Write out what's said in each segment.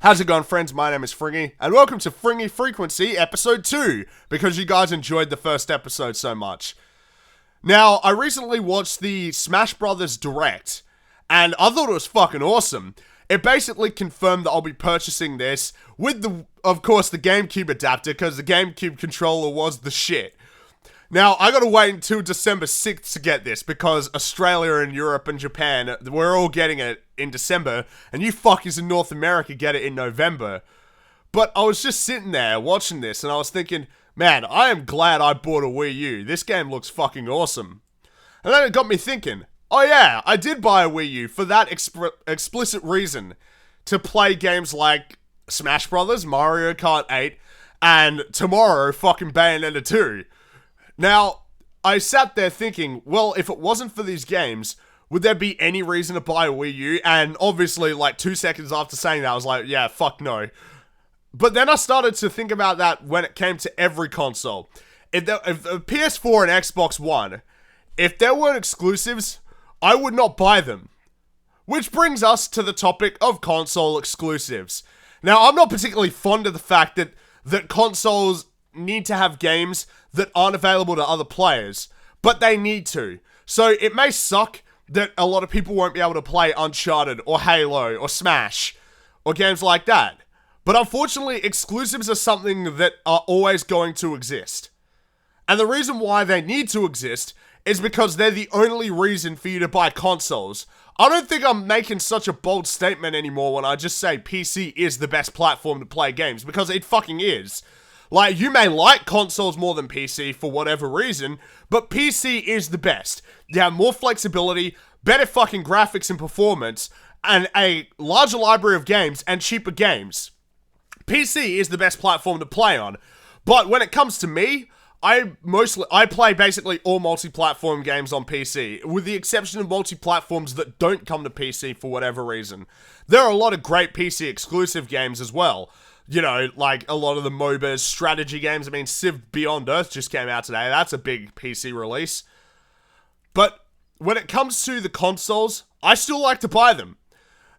How's it going, friends? My name is Fringy, and welcome to Fringy Frequency Episode 2, because you guys enjoyed the first episode so much. Now, I recently watched the Smash Brothers Direct, and I thought it was fucking awesome. It basically confirmed that I'll be purchasing this with, of course, the GameCube adapter, because the GameCube controller was the shit. Now, I gotta wait until December 6th to get this, because Australia and Europe and Japan, we're all getting it in December, and you fuckers in North America get it in November. But I was just sitting there watching this, and I was thinking, man, I am glad I bought a Wii U. This game looks fucking awesome. And then it got me thinking, oh yeah, I did buy a Wii U for that explicit reason. To play games like Smash Brothers, Mario Kart 8, and tomorrow, fucking Bayonetta 2. Now, I sat there thinking, well, if it wasn't for these games, would there be any reason to buy a Wii U? And obviously, like 2 seconds after saying that, I was like, yeah, fuck no. But then I started to think about that when it came to every console. If PS4 and Xbox One, if there weren't exclusives, I would not buy them. Which brings us to the topic of console exclusives. Now, I'm not particularly fond of the fact that consoles need to have games that aren't available to other players, but they need to. So it may suck that a lot of people won't be able to play Uncharted or Halo or Smash or games like that. But unfortunately, exclusives are something that are always going to exist. And the reason why they need to exist is because they're the only reason for you to buy consoles. I don't think I'm making such a bold statement anymore when I just say PC is the best platform to play games, because it fucking is. Like, you may like consoles more than PC for whatever reason, but PC is the best. You have more flexibility, better fucking graphics and performance, and a larger library of games and cheaper games. PC is the best platform to play on. But when it comes to me, I play basically all multi-platform games on PC, with the exception of multi-platforms that don't come to PC for whatever reason. There are a lot of great PC exclusive games as well. You know, like a lot of the MOBAs, strategy games. I mean, Civ Beyond Earth just came out today. That's a big PC release. But when it comes to the consoles, I still like to buy them.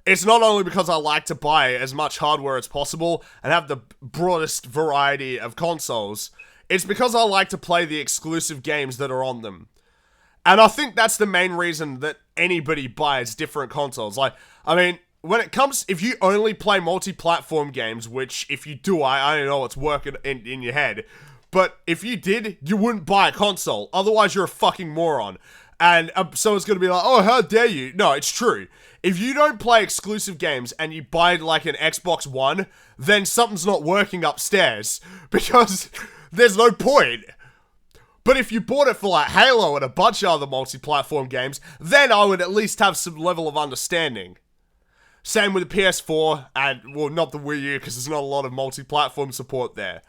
It's not only because I like to buy as much hardware as possible and have the broadest variety of consoles. It's because I like to play the exclusive games that are on them. And I think that's the main reason that anybody buys different consoles. Like, I mean, when it comes, if you only play multi-platform games, which if you do, I don't know what's working in your head, but if you did, you wouldn't buy a console. Otherwise, you're a fucking moron. And someone's going to be like, oh, how dare you? No, it's true. If you don't play exclusive games and you buy like an Xbox One, then something's not working upstairs, because there's no point. But if you bought it for like Halo and a bunch of other multi-platform games, then I would at least have some level of understanding. Same with the PS4, and, well, not the Wii U, because there's not a lot of multi-platform support there.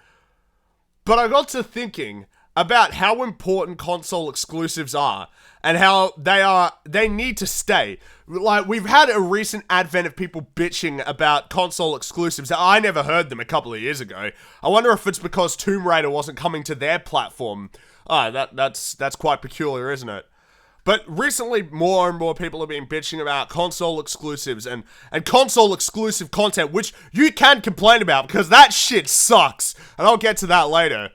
But I got to thinking about how important console exclusives are, and how they need to stay. Like, we've had a recent advent of people bitching about console exclusives. I never heard them a couple of years ago. I wonder if it's because Tomb Raider wasn't coming to their platform. That's quite peculiar, isn't it? But recently, more and more people have been bitching about console exclusives and console exclusive content, which you can complain about, because that shit sucks. And I'll get to that later.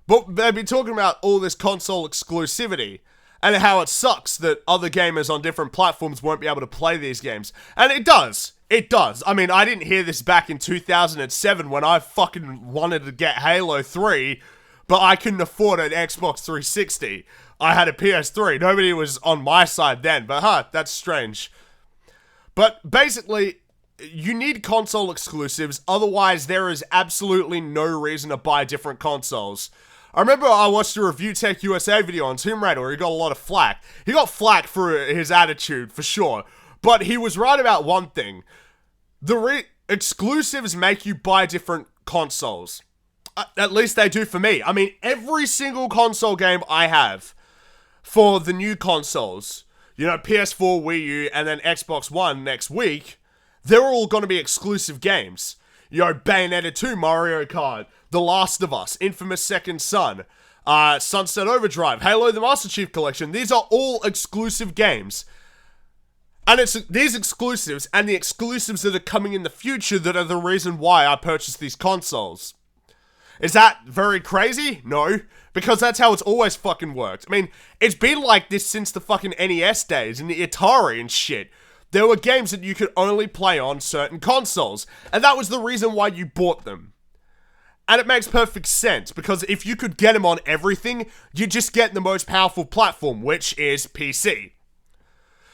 But they've been talking about all this console exclusivity and how it sucks that other gamers on different platforms won't be able to play these games. And it does. It does. I mean, I didn't hear this back in 2007 when I fucking wanted to get Halo 3, but I couldn't afford an Xbox 360. I had a PS3. Nobody was on my side then, but that's strange. But basically, you need console exclusives, otherwise there is absolutely no reason to buy different consoles. I remember I watched a Review Tech USA video on Tomb Raider where he got a lot of flack. He got flack for his attitude, for sure. But he was right about one thing. Exclusives make you buy different consoles. At least they do for me. I mean, every single console game I have for the new consoles, you know, PS4, Wii U, and then Xbox One next week, they're all going to be exclusive games. You know, Bayonetta 2, Mario Kart, The Last of Us, Infamous Second Son, Sunset Overdrive, Halo the Master Chief Collection. These are all exclusive games. And it's these exclusives and the exclusives that are coming in the future that are the reason why I purchased these consoles. Is that very crazy? No. Because that's how it's always fucking worked. I mean, it's been like this since the fucking NES days and the Atari and shit. There were games that you could only play on certain consoles. And that was the reason why you bought them. And it makes perfect sense, because if you could get them on everything, you just get the most powerful platform, which is PC.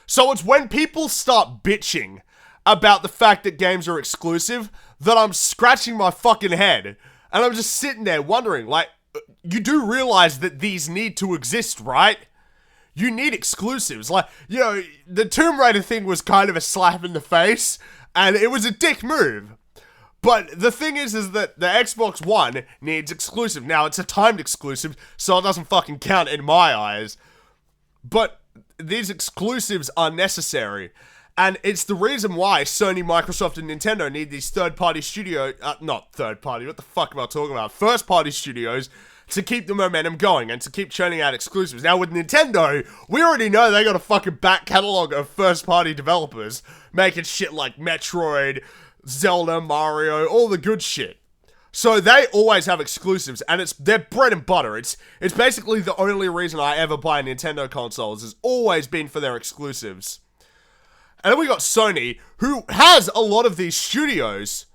So it's when people start bitching about the fact that games are exclusive that I'm scratching my fucking head. And I'm just sitting there wondering, like, you do realize that these need to exist, right? You need exclusives. Like, you know, the Tomb Raider thing was kind of a slap in the face, and it was a dick move. But the thing is that the Xbox One needs exclusive. Now, it's a timed exclusive, so it doesn't fucking count in my eyes. But these exclusives are necessary. And it's the reason why Sony, Microsoft, and Nintendo need these third-party studio... not third-party, what the fuck am I talking about? First-party studios to keep the momentum going and to keep churning out exclusives. Now, with Nintendo, we already know they got a fucking back catalog of first-party developers making shit like Metroid, Zelda, Mario, all the good shit. So they always have exclusives, and it's their bread and butter. It's basically the only reason I ever buy Nintendo consoles has always been for their exclusives. And then we got Sony, who has a lot of these studios,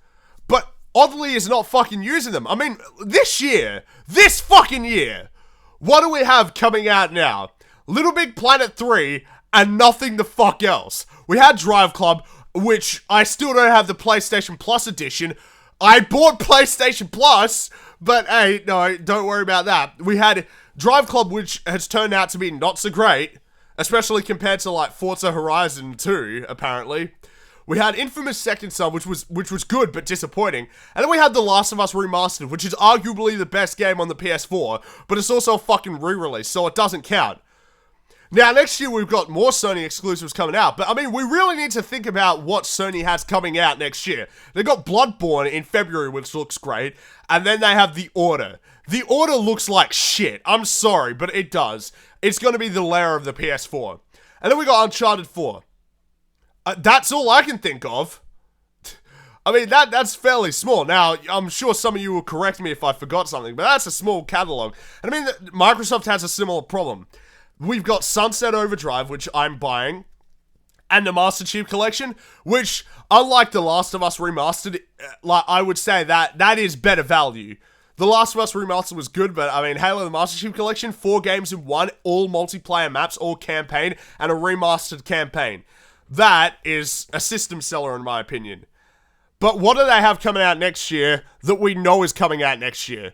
but oddly is not fucking using them. I mean, this fucking year, what do we have coming out now? Little Big Planet 3 and nothing the fuck else. We had Drive Club, which I still don't have the PlayStation Plus edition. I bought PlayStation Plus, but hey, no, don't worry about that. We had Drive Club, which has turned out to be not so great. Especially compared to, like, Forza Horizon 2, apparently. We had Infamous Second Son, which was good, but disappointing. And then we had The Last of Us Remastered, which is arguably the best game on the PS4, but it's also a fucking re-release, so it doesn't count. Now, next year we've got more Sony exclusives coming out, but, I mean, we really need to think about what Sony has coming out next year. They got Bloodborne in February, which looks great, and then they have The Order. The Order looks like shit. I'm sorry, but it does. It's going to be the lair of the PS4. And then we got Uncharted 4. That's all I can think of. I mean, that's fairly small. Now, I'm sure some of you will correct me if I forgot something, but that's a small catalog. And I mean, Microsoft has a similar problem. We've got Sunset Overdrive, which I'm buying, and the Master Chief Collection, which, unlike The Last of Us Remastered, like, I would say that is better value. The Last of Us Remastered was good, but I mean, Halo the Master Chief Collection, 4 games in one, all multiplayer maps, all campaign, and a remastered campaign. That is a system seller in my opinion. But what do they have coming out next year that we know is coming out next year?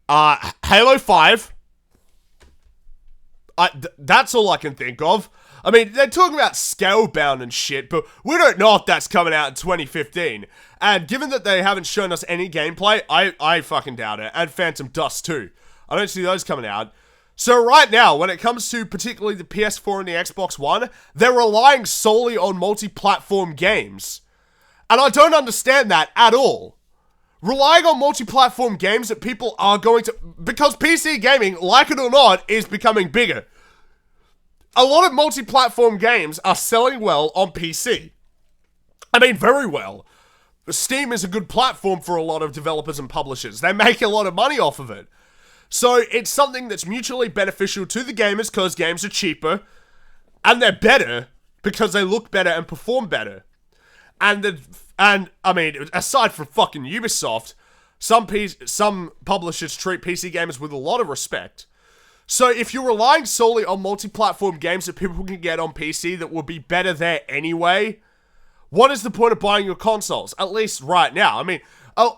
Halo 5. That's all I can think of. I mean, they're talking about Scalebound and shit, but we don't know if that's coming out in 2015. And given that they haven't shown us any gameplay, I fucking doubt it. And Phantom Dust too. I don't see those coming out. So right now, when it comes to particularly the PS4 and the Xbox One, they're relying solely on multi-platform games. And I don't understand that at all. Relying on multi-platform games that people are going to... Because PC gaming, like it or not, is becoming bigger. A lot of multi-platform games are selling well on PC. I mean, very well. Steam is a good platform for a lot of developers and publishers. They make a lot of money off of it. So it's something that's mutually beneficial to the gamers because games are cheaper. And they're better because they look better and perform better. And I mean, aside from fucking Ubisoft, some publishers treat PC gamers with a lot of respect. So if you're relying solely on multi-platform games that people can get on PC that will be better there anyway, what is the point of buying your consoles? At least right now. I mean,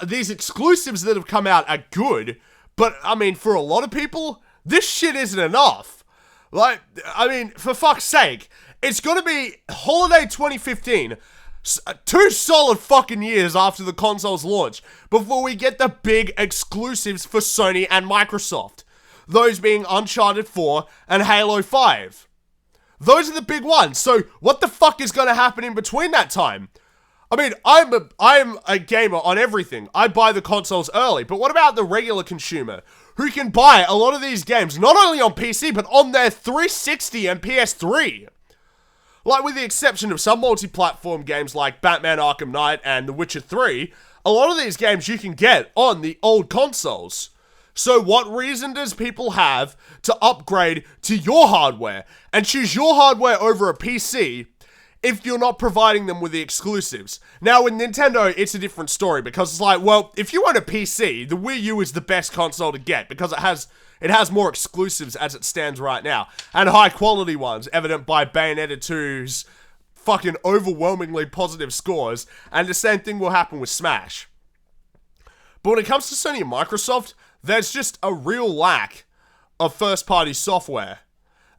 these exclusives that have come out are good, but I mean, for a lot of people, this shit isn't enough. Like, I mean, for fuck's sake, it's gonna be holiday 2015, 2 solid fucking years after the console's launch, before we get the big exclusives for Sony and Microsoft. Those being Uncharted 4 and Halo 5. Those are the big ones. So what the fuck is going to happen in between that time? I mean, I'm a gamer on everything. I buy the consoles early. But what about the regular consumer who can buy a lot of these games not only on PC but on their 360 and PS3? Like, with the exception of some multi-platform games like Batman Arkham Knight and The Witcher 3, a lot of these games you can get on the old consoles. So what reason does people have to upgrade to your hardware and choose your hardware over a PC if you're not providing them with the exclusives? Now, with Nintendo, it's a different story because it's like, well, if you own a PC, the Wii U is the best console to get because it has more exclusives as it stands right now, and high quality ones, evident by Bayonetta 2's fucking overwhelmingly positive scores, and the same thing will happen with Smash. But when it comes to Sony and Microsoft, there's just a real lack of first-party software.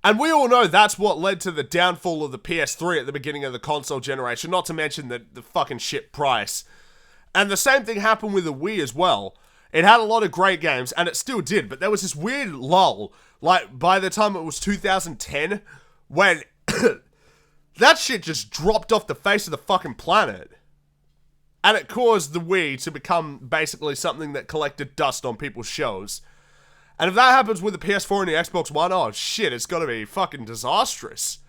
And we all know that's what led to the downfall of the PS3 at the beginning of the console generation, not to mention the fucking shit price. And the same thing happened with the Wii as well. It had a lot of great games, and it still did, but there was this weird lull, like, by the time it was 2010, when that shit just dropped off the face of the fucking planet. And it caused the Wii to become basically something that collected dust on people's shelves. And if that happens with the PS4 and the Xbox One, oh shit, it's gotta be fucking disastrous.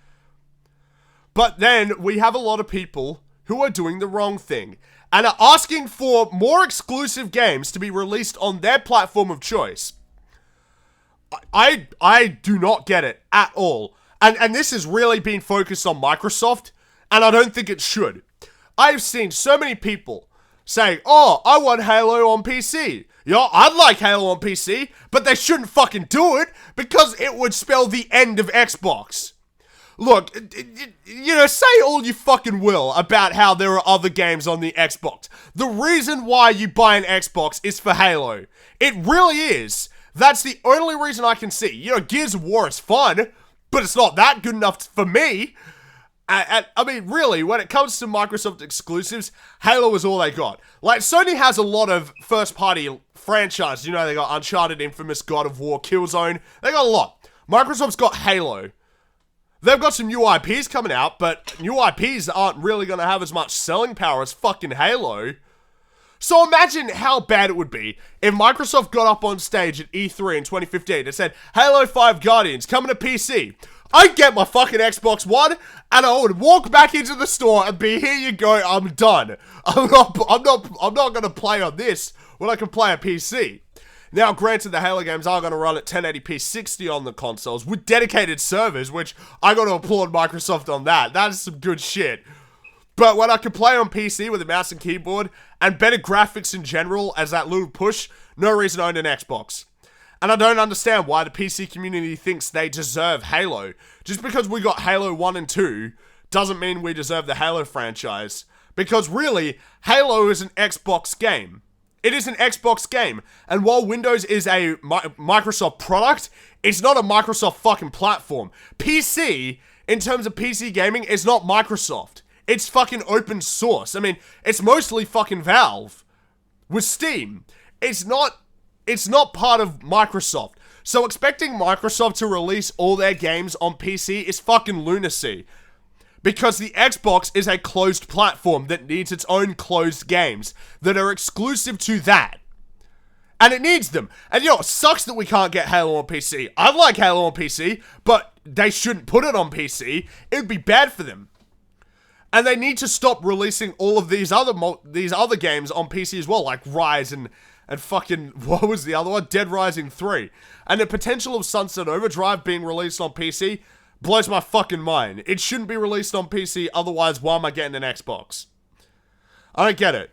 But then, we have a lot of people who are doing the wrong thing, and are asking for more exclusive games to be released on their platform of choice. I do not get it at all. And this has really been focused on Microsoft, and I don't think it should. I've seen so many people saying, oh, I want Halo on PC. Yeah, I'd like Halo on PC, but they shouldn't fucking do it because it would spell the end of Xbox. Look, you know, say all you fucking will about how there are other games on the Xbox. The reason why you buy an Xbox is for Halo. It really is. That's the only reason I can see. You know, Gears of War is fun, but it's not that good enough for me. I mean, really, when it comes to Microsoft exclusives, Halo is all they got. Like, Sony has a lot of first-party franchises. You know, they got Uncharted, Infamous, God of War, Killzone. They got a lot. Microsoft's got Halo. They've got some new IPs coming out, but new IPs aren't really going to have as much selling power as fucking Halo. So imagine how bad it would be if Microsoft got up on stage at E3 in 2015 and said, Halo 5 Guardians coming to PC. I'd get my fucking Xbox One, and I would walk back into the store and be, here you go, I'm done. I'm not gonna play on this when I can play a PC. Now, granted, the Halo games are gonna run at 1080p 60 on the consoles with dedicated servers, which I gotta applaud Microsoft on that. That is some good shit. But when I can play on PC with a mouse and keyboard, and better graphics in general as that little push, no reason to own an Xbox. And I don't understand why the PC community thinks they deserve Halo. Just because we got Halo 1 and 2 doesn't mean we deserve the Halo franchise. Because really, Halo is an Xbox game. It is an Xbox game. And while Windows is a Microsoft product, it's not a Microsoft fucking platform. PC, in terms of PC gaming, is not Microsoft. It's fucking open source. I mean, it's mostly fucking Valve with Steam. It's not part of Microsoft. So expecting Microsoft to release all their games on PC is fucking lunacy. Because the Xbox is a closed platform that needs its own closed games that are exclusive to that. And it needs them. And you know, it sucks that we can't get Halo on PC. I'd like Halo on PC, but they shouldn't put it on PC. It would be bad for them. And they need to stop releasing all of these other games on PC as well, like Rise and fucking, what was the other one? Dead Rising 3. And the potential of Sunset Overdrive being released on PC blows my fucking mind. It shouldn't be released on PC, otherwise why am I getting an Xbox? I don't get it.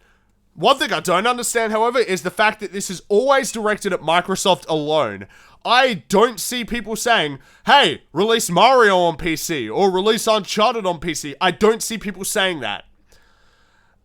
One thing I don't understand, however, is the fact that this is always directed at Microsoft alone. I don't see people saying, hey, release Mario on PC, or release Uncharted on PC. I don't see people saying that.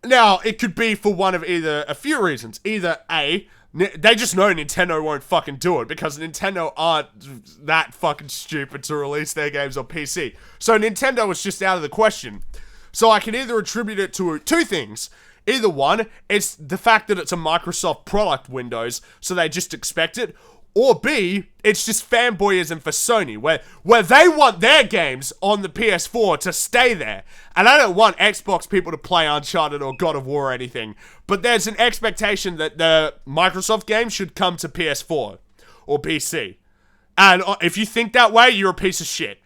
Now, it could be for one of either a few reasons. Either A, they just know Nintendo won't fucking do it, because Nintendo aren't that fucking stupid to release their games on PC. So Nintendo is just out of the question. So I can either attribute it to two things. Either one, it's the fact that it's a Microsoft product, Windows, so they just expect it. Or B, it's just fanboyism for Sony, where they want their games on the PS4 to stay there. And I don't want Xbox people to play Uncharted or God of War or anything, but there's an expectation that the Microsoft game should come to PS4 or PC. And if you think that way, you're a piece of shit.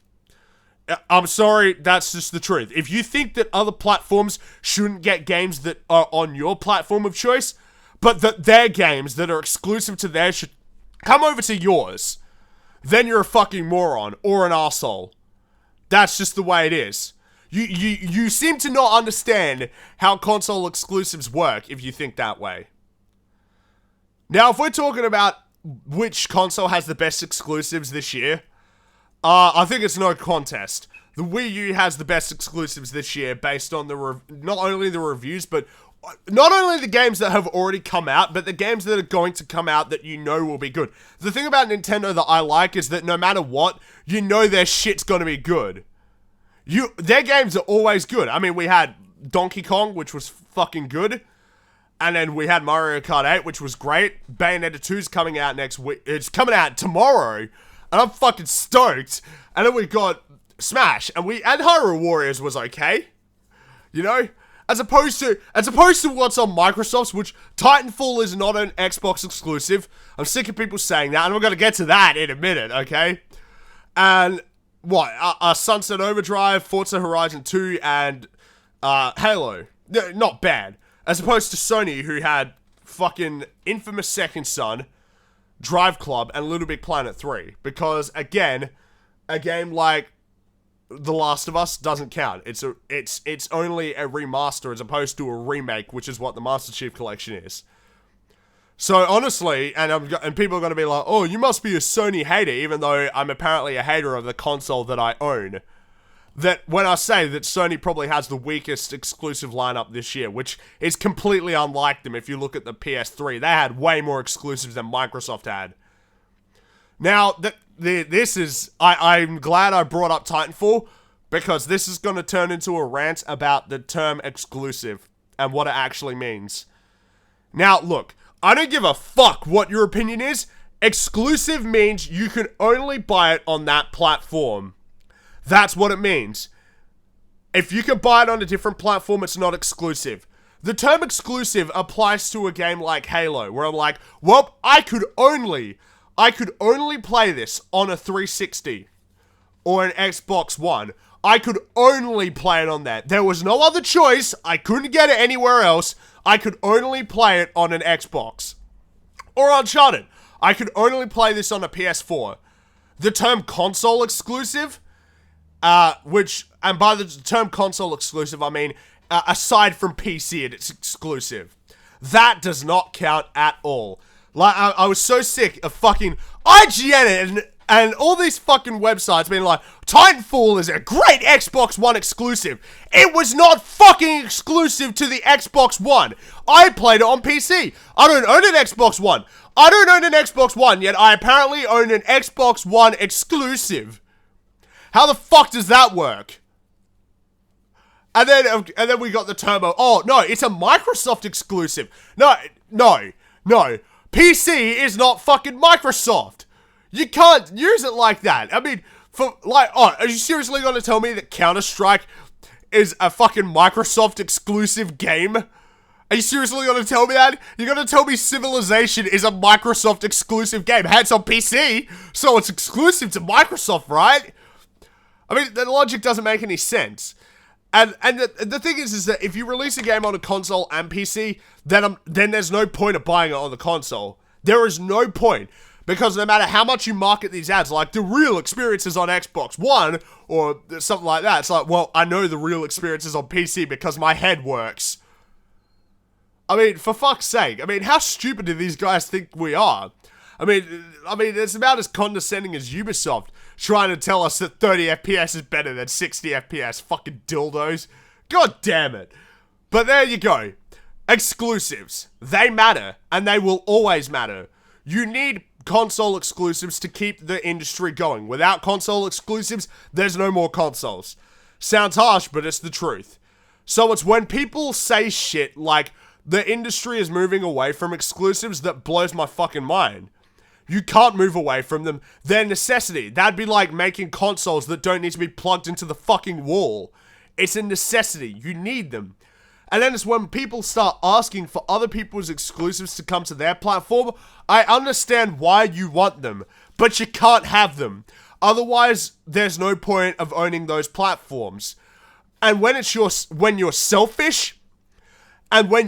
I'm sorry, that's just the truth. If you think that other platforms shouldn't get games that are on your platform of choice, but that their games that are exclusive to theirs should come over to yours, then you're a fucking moron or an arsehole. That's just the way it is. You seem to not understand how console exclusives work if you think that way. Now, if we're talking about which console has the best exclusives this year, I think it's no contest. The Wii U has the best exclusives this year based on not only the reviews, but not only the games that have already come out, but the games that are going to come out that you know will be good. The thing about Nintendo that I like is that no matter what, you know their shit's gonna be good. Their games are always good. I mean, we had Donkey Kong, which was fucking good. And then we had Mario Kart 8, which was great. Bayonetta 2's coming out next week. It's coming out tomorrow. And I'm fucking stoked. And then we got Smash. And Hyrule Warriors was okay. You know? As opposed to what's on Microsoft's, which Titanfall is not an Xbox exclusive. I'm sick of people saying that. And we're going to get to that in a minute, okay? And what? Sunset Overdrive, Forza Horizon 2, and Halo. Not bad. As opposed to Sony, who had fucking Infamous Second Son, Drive Club, and Little Big Planet 3. Because, again, a game like The Last of Us doesn't count. It's only a remaster as opposed to a remake, which is what the Master Chief Collection is. So, honestly, and people are going to be like, oh, you must be a Sony hater, even though I'm apparently a hater of the console that I own. That when I say that Sony probably has the weakest exclusive lineup this year, which is completely unlike them if you look at the PS3. They had way more exclusives than Microsoft had. Now, I'm glad I brought up Titanfall, because this is going to turn into a rant about the term exclusive and what it actually means. Now, look, I don't give a fuck what your opinion is. Exclusive means you can only buy it on that platform. That's what it means. If you can buy it on a different platform, it's not exclusive. The term exclusive applies to a game like Halo, where I'm like, well, I could only play this on a 360 or an Xbox One. I could only play it on that. There was no other choice. I couldn't get it anywhere else. I could only play it on an Xbox. Or Uncharted. I could only play this on a PS4. The term console exclusive, and by the term console exclusive, I mean, aside from PC, it's exclusive. That does not count at all. Like, I was so sick of fucking IGN and all these fucking websites being like, Titanfall is a great Xbox One exclusive. It was not fucking exclusive to the Xbox One. I played it on PC. I don't own an Xbox One. I don't own an Xbox One, yet I apparently own an Xbox One exclusive. How the fuck does that work? And then we got the turbo. Oh, no, it's a Microsoft exclusive. No. PC is not fucking Microsoft. You can't use it like that. I mean, are you seriously going to tell me that Counter-Strike is a fucking Microsoft exclusive game? Are you seriously going to tell me that? You're going to tell me Civilization is a Microsoft exclusive game? Hey, it's on PC, so it's exclusive to Microsoft, right? I mean, the logic doesn't make any sense. And the thing is that if you release a game on a console and PC, then there's no point of buying it on the console. There is no point. Because no matter how much you market these ads, like the real experience is on Xbox One, or something like that, it's like, well, I know the real experience is on PC because my head works. I mean, for fuck's sake. I mean, how stupid do these guys think we are? I mean, it's about as condescending as Ubisoft trying to tell us that 30 FPS is better than 60 FPS. Fucking dildos. God damn it. But there you go. Exclusives. They matter, and they will always matter. You need console exclusives to keep the industry going. Without console exclusives, there's no more consoles. Sounds harsh, but it's the truth. So it's when people say shit like, the industry is moving away from exclusives, that blows my fucking mind. You can't move away from them. They're necessity. That'd be like making consoles that don't need to be plugged into the fucking wall. It's a necessity. You need them. And then it's when people start asking for other people's exclusives to come to their platform. I understand why you want them, but you can't have them. Otherwise, there's no point of owning those platforms. And when you're selfish, and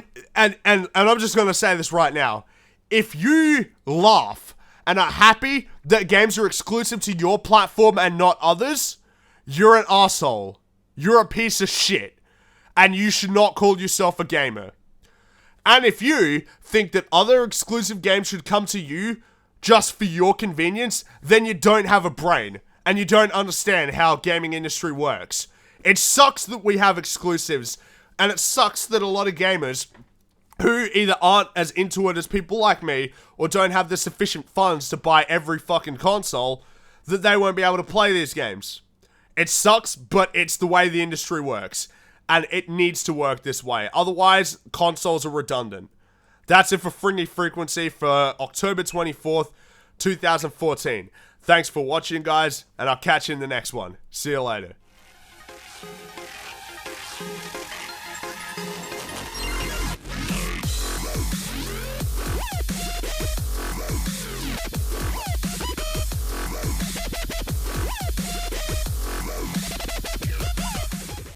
I'm just gonna say this right now, if you laugh and are happy that games are exclusive to your platform and not others, you're an asshole. You're a piece of shit. And you should not call yourself a gamer. And if you think that other exclusive games should come to you just for your convenience, then you don't have a brain. And you don't understand how gaming industry works. It sucks that we have exclusives. And it sucks that a lot of gamers who either aren't as into it as people like me, or don't have the sufficient funds to buy every fucking console, that they won't be able to play these games. It sucks, but it's the way the industry works. And it needs to work this way. Otherwise, consoles are redundant. That's it for Fringy Frequency for October 24th, 2014. Thanks for watching, guys, and I'll catch you in the next one. See you later.